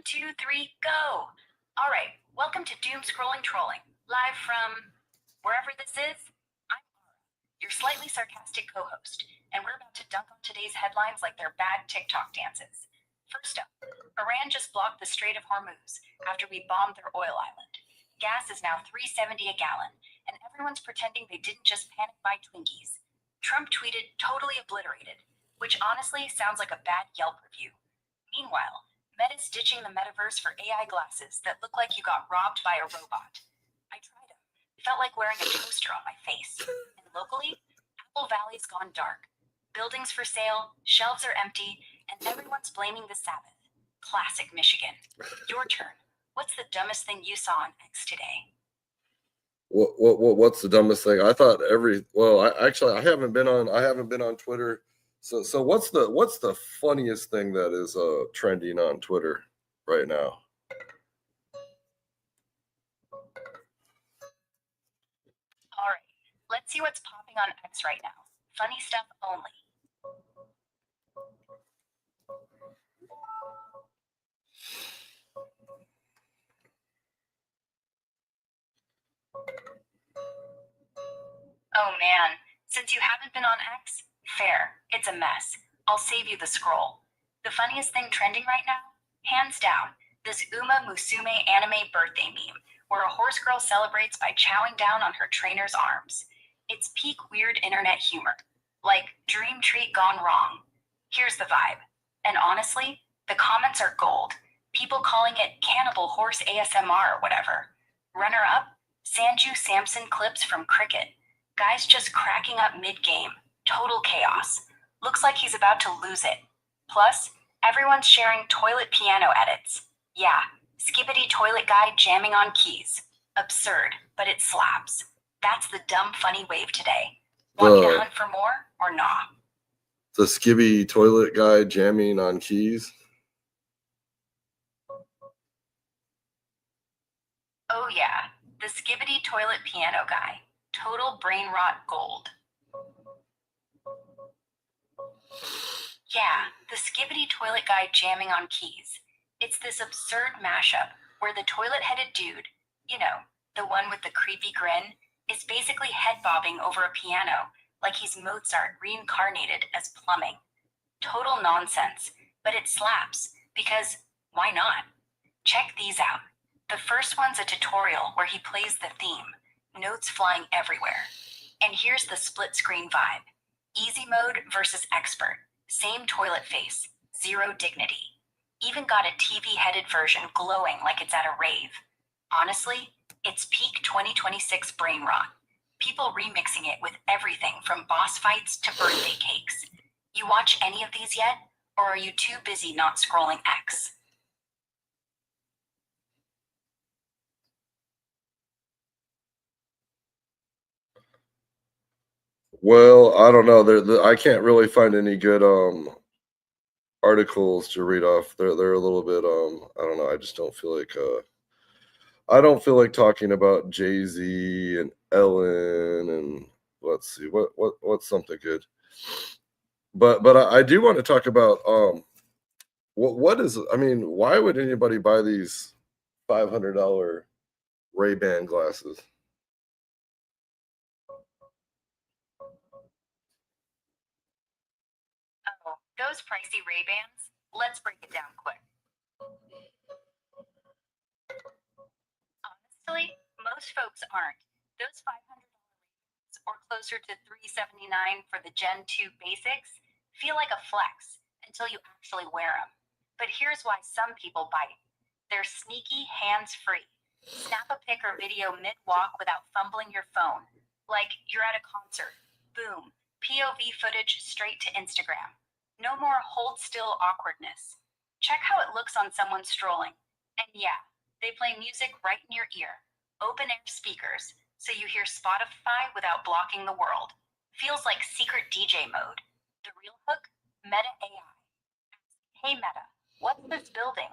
One, two, three, go! Alright, welcome to Doom Scrolling Trolling, live from wherever this is. I'm Laura, your slightly sarcastic co-host, and we're about to dunk on today's headlines like they're bad TikTok dances. First up, Iran just blocked the Strait of Hormuz after we bombed their oil island. Gas is now $3.70 a gallon, and everyone's pretending they didn't just panic buy Twinkies. Trump tweeted totally obliterated, which honestly sounds like a bad Yelp review. Meanwhile, Meta's ditching the metaverse for AI glasses that look like you got robbed by a robot. I tried them. It felt like wearing a toaster on my face. And locally, Apple Valley's gone dark. Buildings for sale, shelves are empty, and everyone's blaming the Sabbath. Classic Michigan. Your turn. What's the dumbest thing you saw on X today? What's the dumbest thing? I thought I haven't been on Twitter. So what's the funniest thing that is trending on Twitter right now? All right, let's see what's popping on X right now. Funny stuff only. Oh man, since you haven't been on X, fair, it's a mess. I'll save you the scroll. The funniest thing trending right now? Hands down, this Uma Musume anime birthday meme, where a horse girl celebrates by chowing down on her trainer's arms. It's peak weird internet humor. Like, dream treat gone wrong. Here's the vibe. And honestly, the comments are gold. People calling it cannibal horse ASMR or whatever. Runner up, Sanju Samson clips from Cricket. Guy's just cracking up mid-game. Total chaos. Looks like he's about to lose it. Plus, everyone's sharing toilet piano edits. Yeah, skibbity toilet guy jamming on keys. Absurd, but it slaps. That's the dumb funny wave today. Want me to hunt for more or nah? The skibby toilet guy jamming on keys? Oh yeah, the skibbity toilet piano guy. Total brain rot gold. Yeah, the skibbity toilet guy jamming on keys. It's this absurd mashup where the toilet-headed dude, you know, the one with the creepy grin, is basically head bobbing over a piano like he's Mozart reincarnated as plumbing. Total nonsense, but it slaps because why not? Check these out. The first one's a tutorial where he plays the theme, notes flying everywhere. And here's the split screen vibe. Easy mode versus expert. Same toilet face, zero dignity. Even got a TV-headed version glowing like it's at a rave. Honestly, it's peak 2026 brain rot. People remixing it with everything from boss fights to birthday cakes. You watch any of these yet? Or are you too busy not scrolling X? Well, I don't know. I can't really find any good articles to read off. They're a little bit I don't know. I just don't feel like I don't feel like talking about Jay-Z and Ellen and let's see what's something good. But I do want to talk about what is, I mean, why would anybody buy these $500 Ray-Ban glasses? Oh, those pricey Ray-Bans? Let's break it down quick. Honestly, most folks aren't. Those $500 or closer to $379 for the Gen 2 basics feel like a flex until you actually wear them. But here's why some people bite. They're sneaky, hands-free. Snap a pic or video mid-walk without fumbling your phone. Like you're at a concert. Boom. POV footage straight to Instagram. No more hold still awkwardness. Check how it looks on someone strolling. And yeah, they play music right in your ear. Open air speakers, so you hear Spotify without blocking the world. Feels like secret DJ mode. The real hook? Meta AI. Hey Meta, what's this building?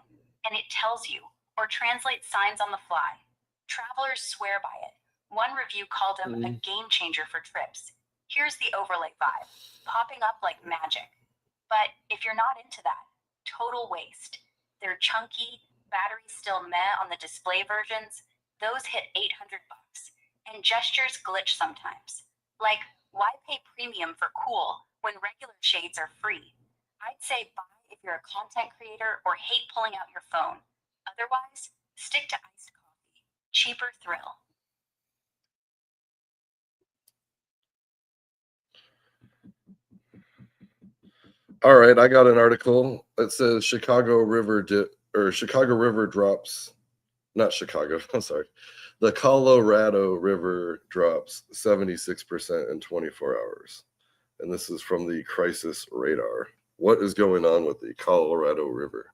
And it tells you, or translates signs on the fly. Travelers swear by it. One review called him a game changer for trips. Here's the overlay vibe, popping up like magic. But if you're not into that, total waste. They're chunky, Batteries still meh on the display versions. Those hit $800. And gestures glitch sometimes. Like, why pay premium for cool when regular shades are free? I'd say buy if you're a content creator or hate pulling out your phone. Otherwise, stick to iced coffee. Cheaper thrill. All right, I got an article that says Chicago River drops, not Chicago, I'm sorry. The Colorado River drops 76% in 24 hours. And this is from the Crisis Radar. What is going on with the Colorado River?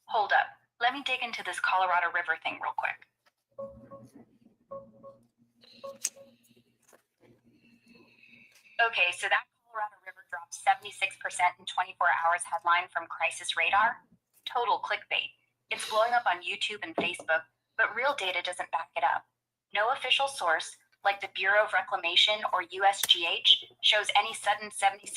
Hold up. Let me dig into this Colorado River thing real quick. Okay, so that Colorado River dropped 76% in 24 hours headline from Crisis Radar. Total clickbait. It's blowing up on YouTube and Facebook, but real data doesn't back it up. No official source, like the Bureau of Reclamation or USGH, shows any sudden 76%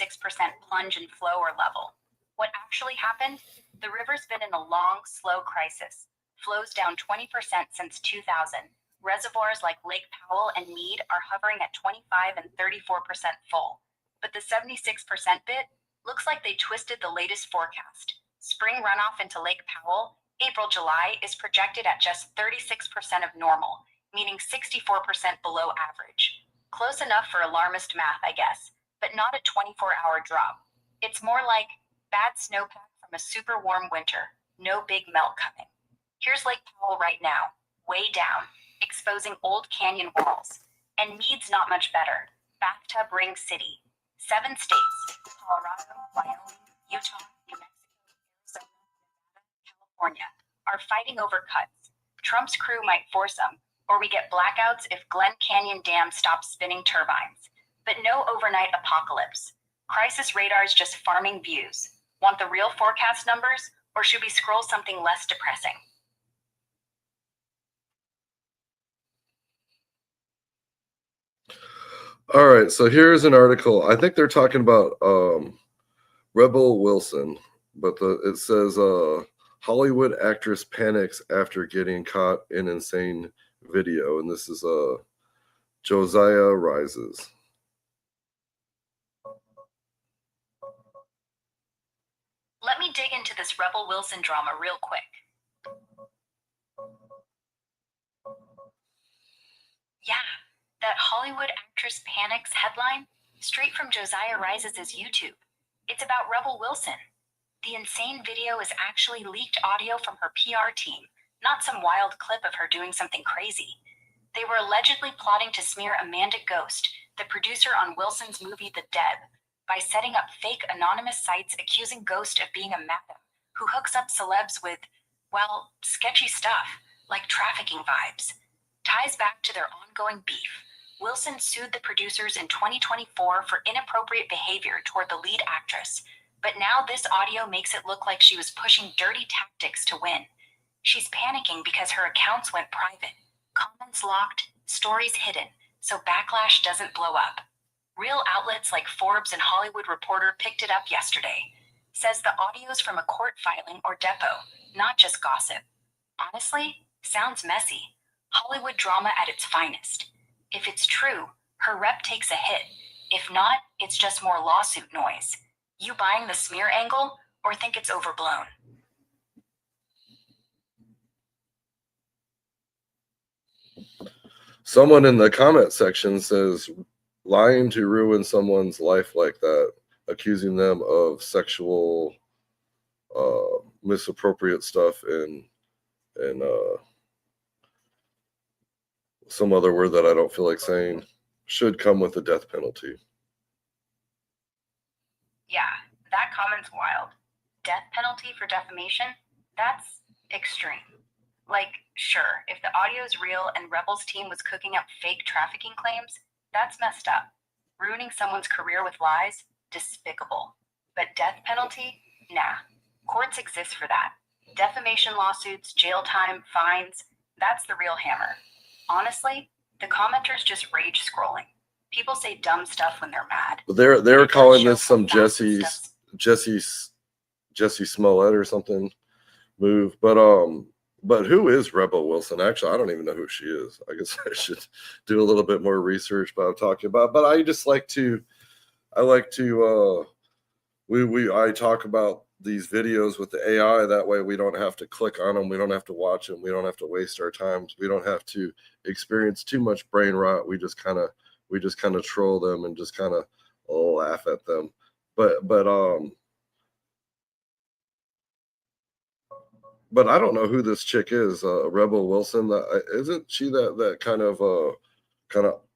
plunge in flow or level. What actually happened? The river's been in a long, slow crisis. Flows down 20% since 2000. Reservoirs like Lake Powell and Mead are hovering at 25 and 34% full. But the 76% bit looks like they twisted the latest forecast. Spring runoff into Lake Powell, April-July, is projected at just 36% of normal, meaning 64% below average. Close enough for alarmist math, I guess, but not a 24-hour drop. It's more like bad snowpack from a super warm winter, no big melt coming. Here's Lake Powell right now, way down, exposing old canyon walls. And Mead's not much better. Bathtub Ring City. 7 states, Colorado, Wyoming, Utah, New Mexico, Arizona, Nevada, California, are fighting over cuts. Trump's crew might force them, or we get blackouts if Glen Canyon Dam stops spinning turbines. But no overnight apocalypse. Crisis Radar's just farming views. Want the real forecast numbers, or should we scroll something less depressing? All right, so here's an article. I think they're talking about Rebel Wilson, but it says Hollywood actress panics after getting caught in insane video, and this is Josiah Rises. Let me dig into this Rebel Wilson drama real quick. Yeah, that Hollywood actress panics headline, straight from Josiah Rises' YouTube. It's about Rebel Wilson. The insane video is actually leaked audio from her PR team, not some wild clip of her doing something crazy. They were allegedly plotting to smear Amanda Ghost, the producer on Wilson's movie The Deb, by setting up fake anonymous sites accusing Ghost of being a madam who hooks up celebs with, well, sketchy stuff, like trafficking vibes. Ties back to their ongoing beef. Wilson sued the producers in 2024 for inappropriate behavior toward the lead actress, but now this audio makes it look like she was pushing dirty tactics to win. She's panicking because her accounts went private, comments locked, stories hidden, so backlash doesn't blow up. Real outlets like Forbes and Hollywood Reporter picked it up yesterday. Says the audio's from a court filing or depo, not just gossip. Honestly, sounds messy. Hollywood drama at its finest. If it's true, her rep takes a hit. If not, it's just more lawsuit noise. You buying the smear angle, or think it's overblown? Someone in the comment section says, lying to ruin someone's life like that, accusing them of sexual misappropriate stuff and some other word that I don't feel like saying, should come with a death penalty. Yeah, that comment's wild. Death penalty for defamation? That's extreme. Like, sure, if the audio's real and Rebel's team was cooking up fake trafficking claims, that's messed up. Ruining someone's career with lies? Despicable. But death penalty? Nah. Courts exist for that. Defamation lawsuits, jail time, fines, that's the real hammer. Honestly, the commenters just rage scrolling. People say dumb stuff when they're mad. But they're calling this some Jesse's Jesse Smollett or something move. But who is Rebel Wilson? Actually, I don't even know who she is. I guess I should do a little bit more research about talking about. But I just like to I talk about these videos with the AI. That way we don't have to click on them. We don't have to watch them. We don't have to waste our time. We don't have to experience too much brain rot. We just kind of troll them and just kind of laugh at them. But I don't know who this chick is. Rebel Wilson. Isn't she that kind of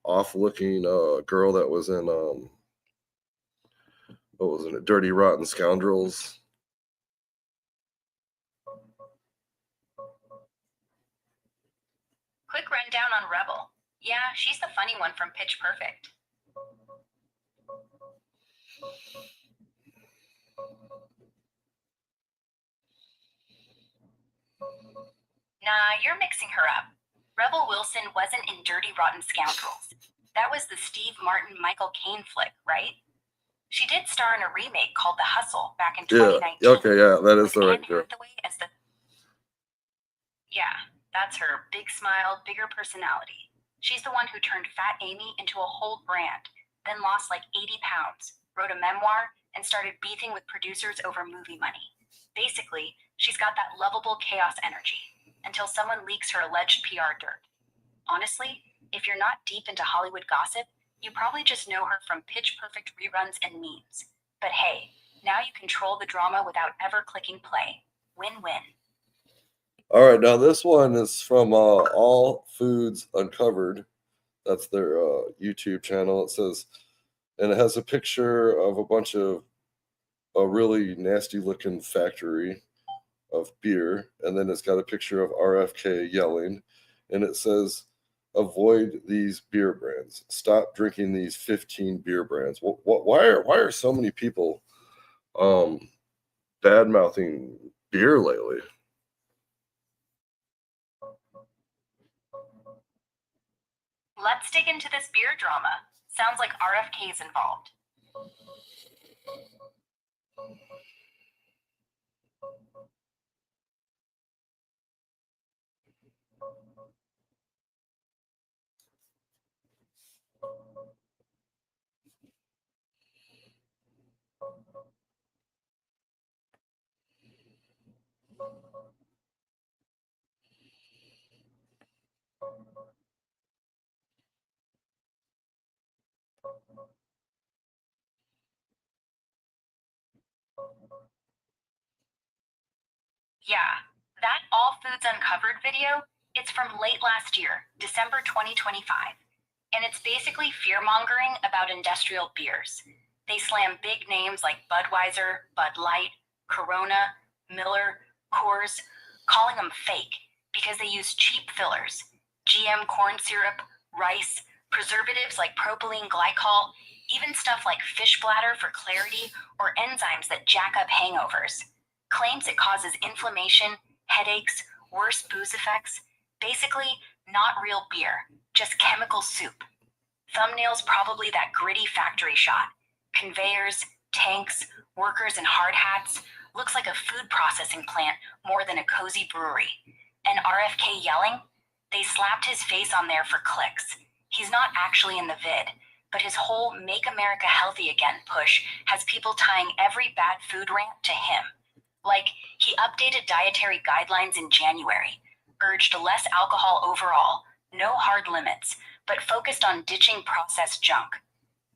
off looking girl that was in what was it? Dirty Rotten Scoundrels. Quick rundown on Rebel. Yeah, she's the funny one from Pitch Perfect. Nah, you're mixing her up. Rebel Wilson wasn't in Dirty Rotten Scoundrels. That was the Steve Martin, Michael Caine flick, right? She did star in a remake called The Hustle back in 2019. Yeah, okay, yeah, that is the right girl. Yeah, that's her. Big smile, bigger personality. She's the one who turned Fat Amy into a whole brand, then lost like 80 pounds, wrote a memoir, and started beefing with producers over movie money. Basically, she's got that lovable chaos energy, until someone leaks her alleged PR dirt. Honestly, if you're not deep into Hollywood gossip, you probably just know her from Pitch Perfect reruns and memes. But hey, now you control the drama without ever clicking play. Win-win. All right, now this one is from All Foods Uncovered. That's their YouTube channel. It says, and it has a picture of a bunch of a really nasty looking factory of beer, and then it's got a picture of RFK yelling, and it says, avoid these beer brands. Stop drinking these 15 beer brands. Why are so many people bad mouthing beer lately? Let's dig into this beer drama. Sounds like RFK is involved. Yeah, that All Foods Uncovered video, it's from late last year, December 2025. And it's basically fear-mongering about industrial beers. They slam big names like Budweiser, Bud Light, Corona, Miller, Coors, calling them fake because they use cheap fillers, GM corn syrup, rice, preservatives like propylene glycol, even stuff like fish bladder for clarity or enzymes that jack up hangovers. Claims it causes inflammation, headaches, worse booze effects. Basically, not real beer, just chemical soup. Thumbnails probably that gritty factory shot. Conveyors, tanks, workers in hard hats. Looks like a food processing plant more than a cozy brewery. And RFK yelling? They slapped his face on there for clicks. He's not actually in the vid, but his whole Make America Healthy Again push has people tying every bad food rant to him. Like, he updated dietary guidelines in January, urged less alcohol overall, no hard limits, but focused on ditching processed junk.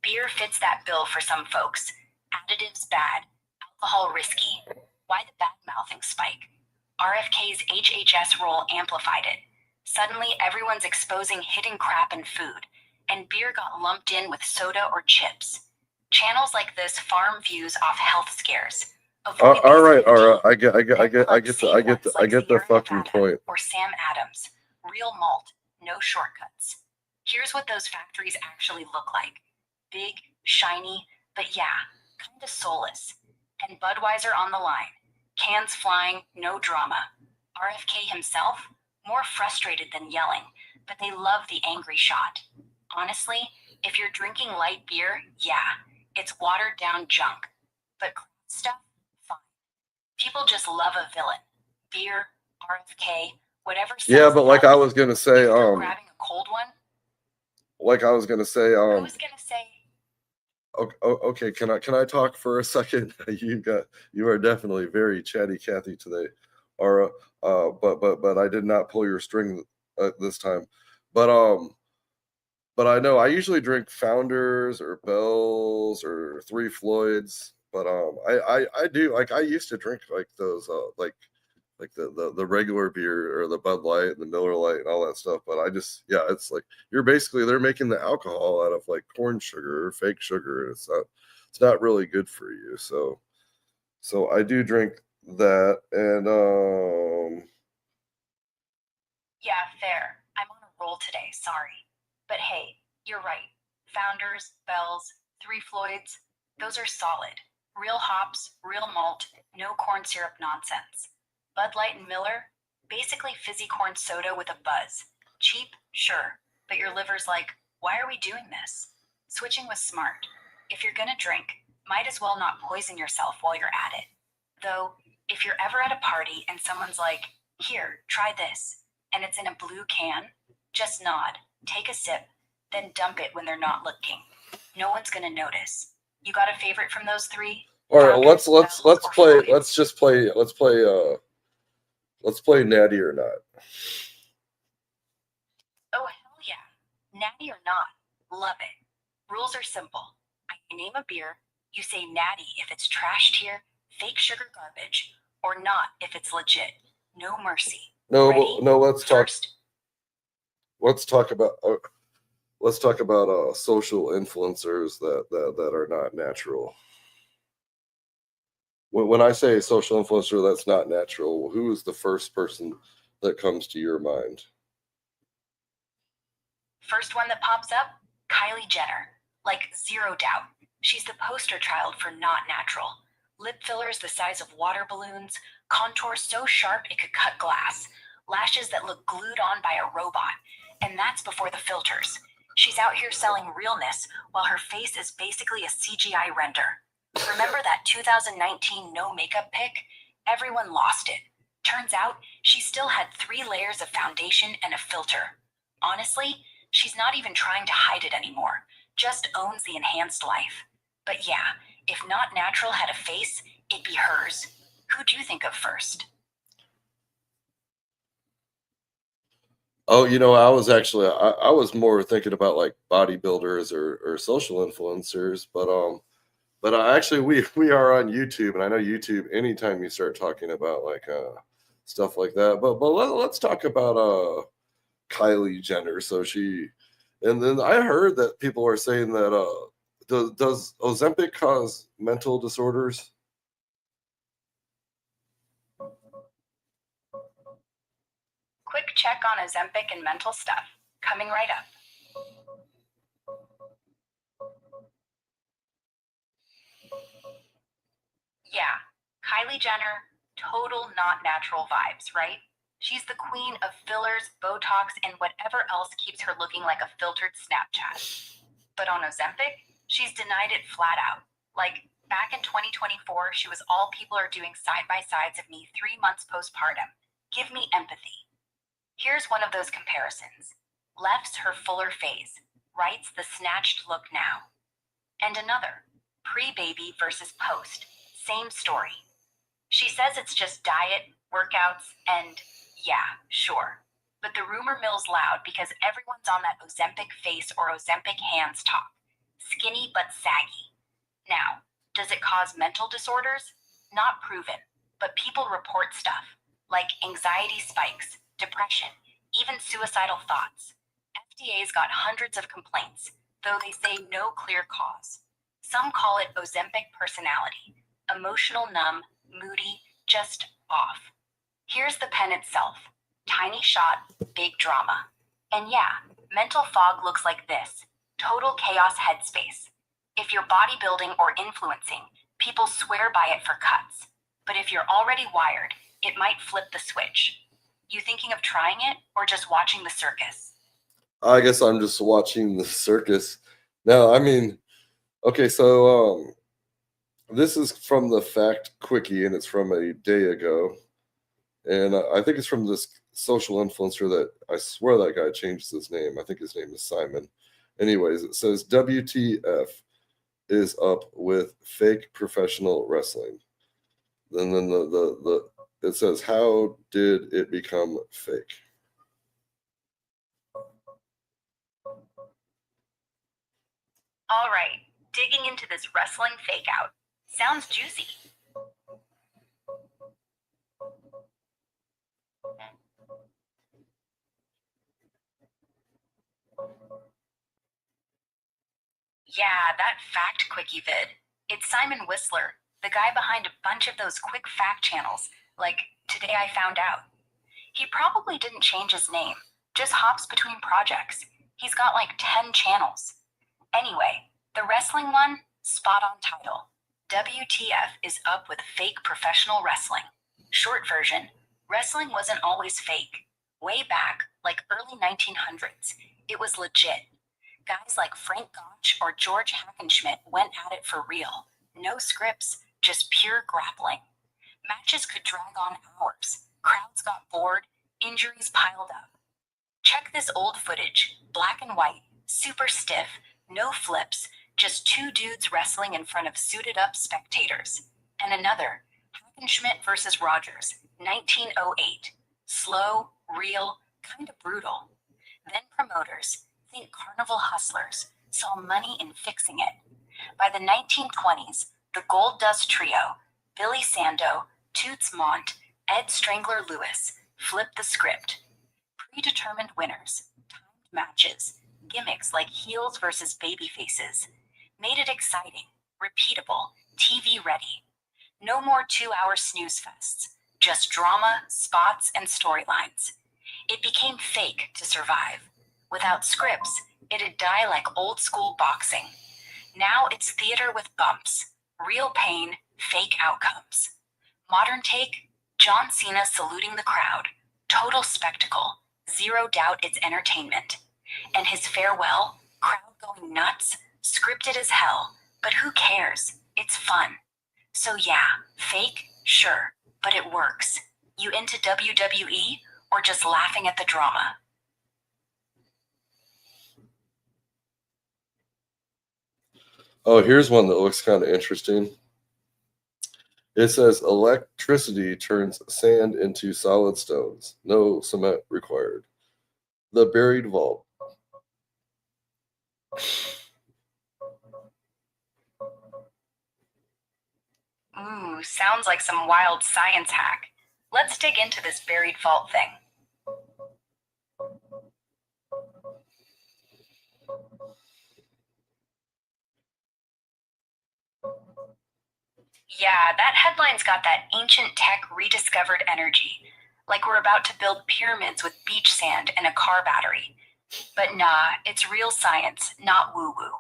Beer fits that bill for some folks. Additives bad, alcohol risky. Why the bad-mouthing spike? RFK's HHS role amplified it. Suddenly, everyone's exposing hidden crap in food, and beer got lumped in with soda or chips. Channels like this farm views off health scares. All right. I get the fucking point. Or Sam Adams, real malt, no shortcuts. Here's what those factories actually look like. Big, shiny, but yeah, kind of soulless. And Budweiser on the line. Cans flying, no drama. RFK himself, more frustrated than yelling, but they love the angry shot. Honestly, if you're drinking light beer, yeah, it's watered down junk. But Stuff, fine. People just love a villain. Beer, RFK, whatever. Yeah, but like I was gonna say, grabbing a cold one. like I was gonna say, Who's gonna say? Okay, can I talk for a second? You are definitely very chatty Cathy today. Aura. But I did not pull your string this time. But I know I usually drink Founders or Bells or Three Floyds. But I do like I used to drink like those like the regular beer or the Bud Light and the Miller Light and all that stuff. But I just yeah, it's like you're basically they're making the alcohol out of like corn sugar or fake sugar, and it's not really good for you. So I do drink that, and Yeah, fair. I'm on a roll today, sorry. But hey, you're right. Founders, Bells, Three Floyds, those are solid. Real hops, real malt, no corn syrup nonsense. Bud Light and Miller, basically fizzy corn soda with a buzz. Cheap, sure, but your liver's like, why are we doing this? Switching was smart. If you're gonna drink, might as well not poison yourself while you're at it. Though, if you're ever at a party and someone's like, here, try this, and it's in a blue can, just nod, take a sip, then dump it when they're not looking. No one's gonna notice. You got a favorite from those three? all right, Founders, Bells, or Floyds? Let's play Natty or Not. Oh, hell yeah. Natty or not, love it. Rules are simple. I name a beer, you say natty if it's trash tier, fake sugar garbage, or not if it's legit. No mercy. No, Ready? no, let's talk First, about social influencers that are not natural. When I say social influencer that's not natural, who is the first person that comes to your mind? first one that pops up, Kylie Jenner. Like, zero doubt. She's the poster child for not natural. Lip fillers the size of water balloons, contour so sharp it could cut glass, lashes that look glued on by a robot, and that's before the filters. She's out here selling realness while her face is basically a CGI render. Remember that 2019 no makeup pic? Everyone lost it. Turns out she still had 3 layers of foundation and a filter. Honestly, she's not even trying to hide it anymore, just owns the enhanced life. But yeah, if Not Natural had a face, it'd be hers. Who do you think of first? Oh, I was more thinking about like bodybuilders or social influencers, but actually we are on YouTube, and I know YouTube. Anytime you start talking about like stuff like that, but let's talk about Kylie Jenner. And then I heard that people are saying that does Ozempic cause mental disorders? Quick check on Ozempic and mental stuff. Coming right up. Yeah, Kylie Jenner, total not natural vibes, right? She's the queen of fillers, Botox, and whatever else keeps her looking like a filtered Snapchat. But on Ozempic, she's denied it flat out. Like, back in 2024, she was all people are doing side by sides of me 3 months postpartum. Give me empathy. Here's one of those comparisons. Left's her fuller phase, right's the snatched look now. And another, pre-baby versus post, same story. She says it's just diet, workouts, and yeah, sure. But the rumor mill's loud because everyone's on that Ozempic face or Ozempic hands talk. Skinny but saggy. Now, does it cause mental disorders? Not proven, but people report stuff like anxiety spikes, depression, even suicidal thoughts. FDA's got hundreds of complaints, though they say no clear cause. Some call it Ozempic personality, emotional numb, moody, just off. Here's the pen itself. Tiny shot, big drama. And yeah, mental fog looks like this. Total chaos headspace. If you're bodybuilding or influencing, people swear by it for cuts. But if you're already wired, it might flip the switch. You thinking of trying it or just watching the circus? I guess I'm just watching the circus. No, I mean, okay, so This is from the Fact Quickie, and it's from a day ago. And I think it's from this social influencer that I swear that guy changed his name. I think his name is Simon. Anyways, it says WTF is up with fake professional wrestling. And then the it says, how did it become fake? All right, digging into this wrestling fake out. Sounds juicy. Yeah, that fact quickie vid. It's Simon Whistler, the guy behind a bunch of those quick fact channels, like Today I Found Out. He probably didn't change his name, just hops between projects. He's got like 10 channels. Anyway, the wrestling one, spot on title. WTF is up with fake professional wrestling. Short version, wrestling wasn't always fake. Way back, like early 1900s, it was legit. Guys like Frank Gotch or George Hackenschmidt went at it for real. No scripts, just pure grappling. Matches could drag on hours. Crowds got bored, injuries piled up. Check this old footage, black and white, super stiff, no flips, just two dudes wrestling in front of suited up spectators. And another, Hackenschmidt versus Rogers, 1908. Slow, real, kind of brutal. Then promoters, think Carnival Hustlers, saw money in fixing it. By the 1920s, the Gold Dust Trio, Billy Sando, Toots Mondt, Ed Strangler Lewis, flipped the script. Predetermined winners, timed matches, gimmicks like heels versus baby faces, made it exciting, repeatable, TV ready. No more 2-hour snooze fests, just drama, spots, and storylines. It became fake to survive. Without scripts, it'd die like old school boxing. Now it's theater with bumps, real pain, fake outcomes. Modern take, John Cena saluting the crowd, total spectacle, zero doubt it's entertainment. And his farewell, crowd going nuts, scripted as hell, but who cares? It's fun. So yeah, fake, sure, but it works. You into WWE or just laughing at the drama? Oh, here's one that looks kind of interesting. It says electricity turns sand into solid stones. No cement required. The buried vault. Ooh, sounds like some wild science hack. Let's dig into this buried vault thing. Yeah, that headline's got that ancient tech rediscovered energy. Like we're about to build pyramids with beach sand and a car battery. But nah, it's real science, not woo woo.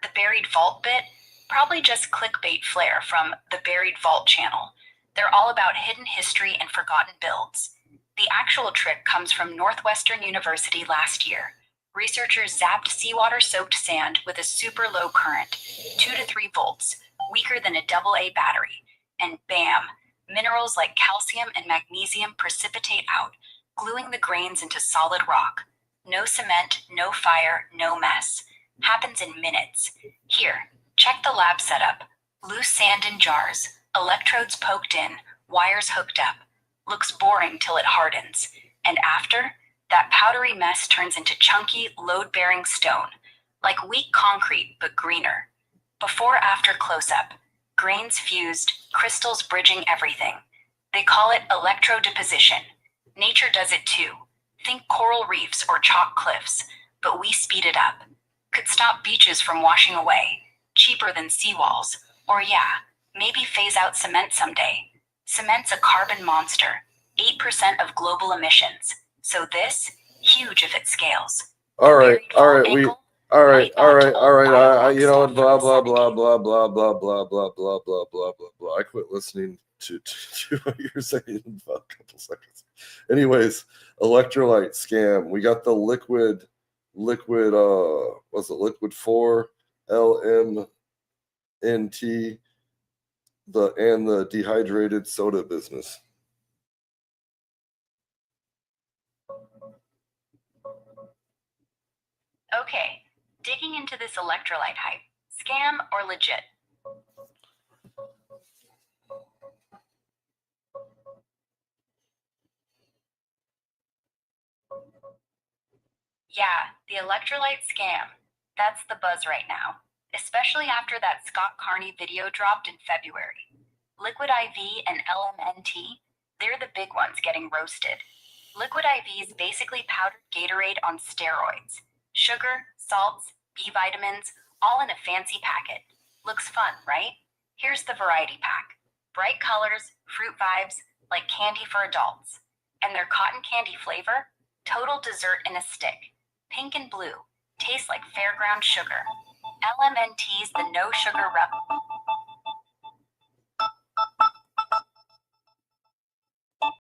The buried vault bit? Probably just clickbait flair from the Buried Vault channel. They're all about hidden history and forgotten builds. The actual trick comes from Northwestern University last year. Researchers zapped seawater soaked sand with a super low current, 2 to 3 volts, weaker than a AA battery, and bam, minerals like calcium and magnesium precipitate out, gluing the grains into solid rock. No cement, no fire, no mess. Happens in minutes. Here, check the lab setup. Loose sand in jars, electrodes poked in, wires hooked up. Looks boring till it hardens. And after, that powdery mess turns into chunky, load-bearing stone. Like weak concrete, but greener. Before-after close-up. Grains fused, crystals bridging everything. They call it electrodeposition. Nature does it too. Think coral reefs or chalk cliffs, but we speed it up. Could stop beaches from washing away. Cheaper than seawalls. Or yeah, maybe phase out cement someday. Cement's a carbon monster. 8% of global emissions. So this, huge if it scales. All right, you know what? Blah blah blah blah blah blah blah blah blah blah blah blah blah. I quit listening to what you're saying in about a couple seconds. Anyways, electrolyte scam. We got the liquid. Was it liquid 4 LMNT? the dehydrated soda business. Okay, digging into this electrolyte hype, scam or legit? Yeah, the electrolyte scam. That's the buzz right now, especially after that Scott Carney video dropped in February. Liquid IV and LMNT, they're the big ones getting roasted. Liquid IV is basically powdered Gatorade on steroids. Sugar, salts, B vitamins, all in a fancy packet. Looks fun, right? Here's the variety pack. Bright colors, fruit vibes, like candy for adults. And their cotton candy flavor, total dessert in a stick. Pink and blue, tastes like fairground sugar. LMNT's the no sugar